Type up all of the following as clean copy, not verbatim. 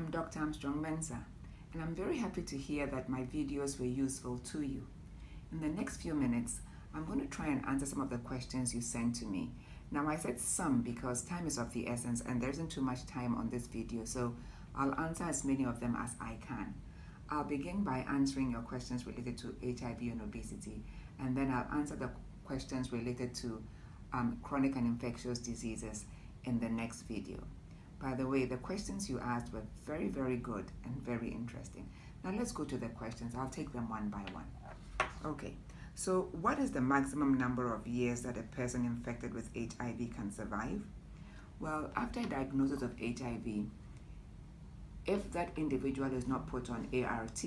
I'm Dr. Armstrong-Mensah, and I'm very happy to hear that my videos were useful to you. In the next few minutes, I'm going to try and answer some of the questions you sent to me. Now, I said some because time is of the essence and there isn't too much time on this video, so I'll answer as many of them as I can. I'll begin by answering your questions related to HIV and obesity, and then I'll answer the questions related to chronic and infectious diseases in the next video. By the way, the questions you asked were very, very good and very interesting. Now let's go to the questions. I'll take them one by one. Okay, so what is the maximum number of years that a person infected with HIV can survive? Well, after a diagnosis of HIV, if that individual is not put on ART,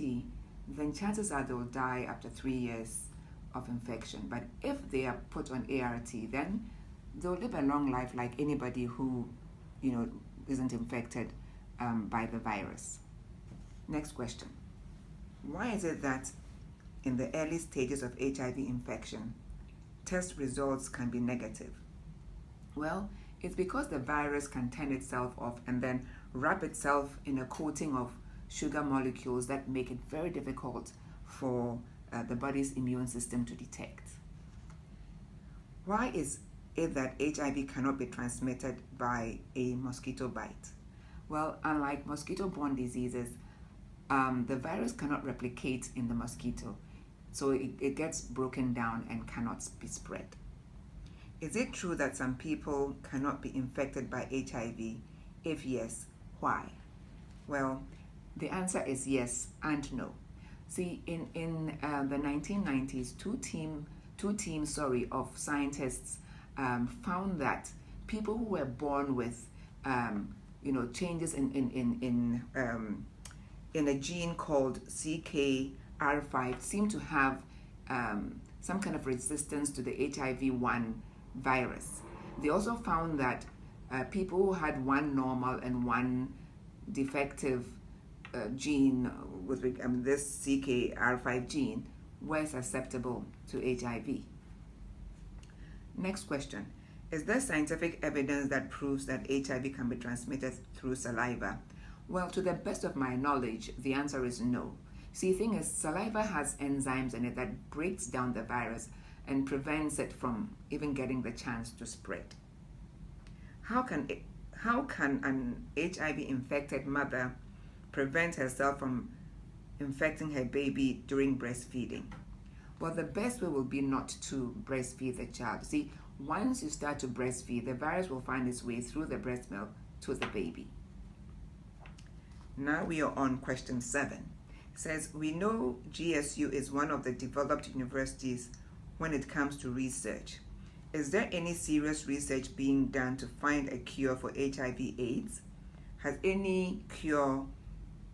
then chances are they'll die after 3 years of infection. But if they are put on ART, then they'll live a long life like anybody who, isn't infected by the virus. Next question. Why is it that in the early stages of HIV infection, test results can be negative? Well, it's because the virus can turn itself off and then wrap itself in a coating of sugar molecules that make it very difficult for the body's immune system to detect. Why is it that HIV cannot be transmitted by a mosquito bite? Well, unlike mosquito-borne diseases, the virus cannot replicate in the mosquito, so it gets broken down and cannot be spread. Is it true that some people cannot be infected by HIV? If yes, why? Well, the answer is yes and no. See, in the 1990s, two teams of scientists found that people who were born with changes in a gene called CKR5 seem to have some kind of resistance to the HIV-1 virus. They also found that people who had one normal and one defective gene with this CKR5 gene were susceptible to HIV. Next question. Is there scientific evidence that proves that HIV can be transmitted through saliva? Well, to the best of my knowledge, the answer is no. See, the thing is, saliva has enzymes in it that breaks down the virus and prevents it from even getting the chance to spread. How can an HIV-infected mother prevent herself from infecting her baby during breastfeeding? Well, the best way will be not to breastfeed the child. See, once you start to breastfeed, the virus will find its way through the breast milk to the baby. Now we are on question 7. It says, we know GSU is one of the developed universities when it comes to research. Is there any serious research being done to find a cure for HIV/AIDS? Has any cure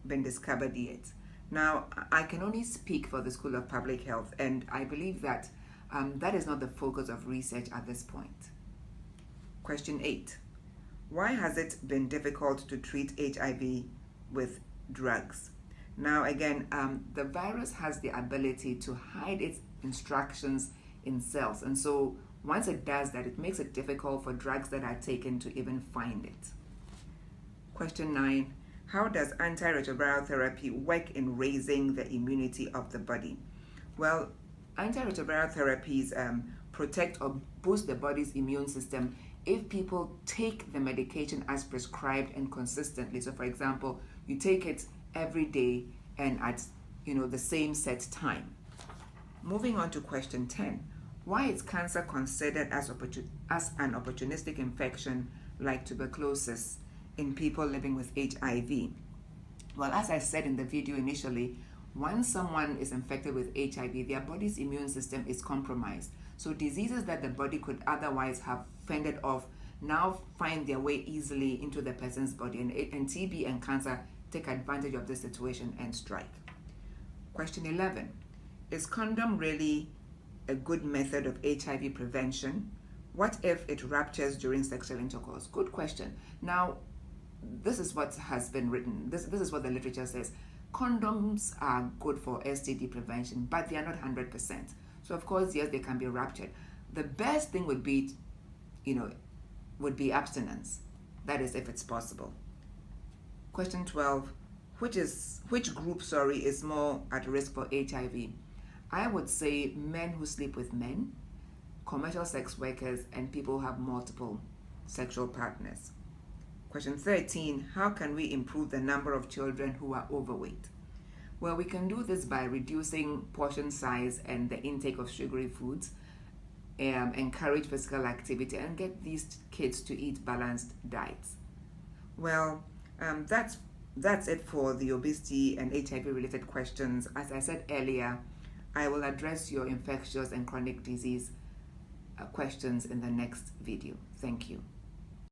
been discovered yet? Now, I can only speak for the School of Public Health, and I believe that that is not the focus of research at this point. Question 8. Why has it been difficult to treat HIV with drugs? Now, again, the virus has the ability to hide its instructions in cells, and so once it does that, it makes it difficult for drugs that are taken to even find it. Question 9. How does antiretroviral therapy work in raising the immunity of the body? Well, antiretroviral therapies protect or boost the body's immune system if people take the medication as prescribed and consistently. So, for example, you take it every day and at the same set time. Moving on to question 10. Why is cancer considered as an opportunistic infection like tuberculosis in people living with HIV? Well, as I said in the video initially, once someone is infected with HIV, their body's immune system is compromised. So diseases that the body could otherwise have fended off now find their way easily into the person's body, and TB and cancer take advantage of this situation and strike. Question 11. Is condom really a good method of HIV prevention? What if it ruptures during sexual intercourse? Good question. Now, this is what has been written. This is what the literature says. Condoms are good for STD prevention, but they are not 100%. So of course, yes, they can be ruptured. The best thing would be, abstinence. That is, if it's possible. Question 12. Which group is more at risk for HIV? I would say men who sleep with men, commercial sex workers, and people who have multiple sexual partners. Question 13. How can we improve the number of children who are overweight? Well, we can do this by reducing portion size and the intake of sugary foods, encourage physical activity, and get these kids to eat balanced diets. Well, that's it for the obesity and HIV related questions. As I said earlier, I will address your infectious and chronic disease questions in the next video. Thank you.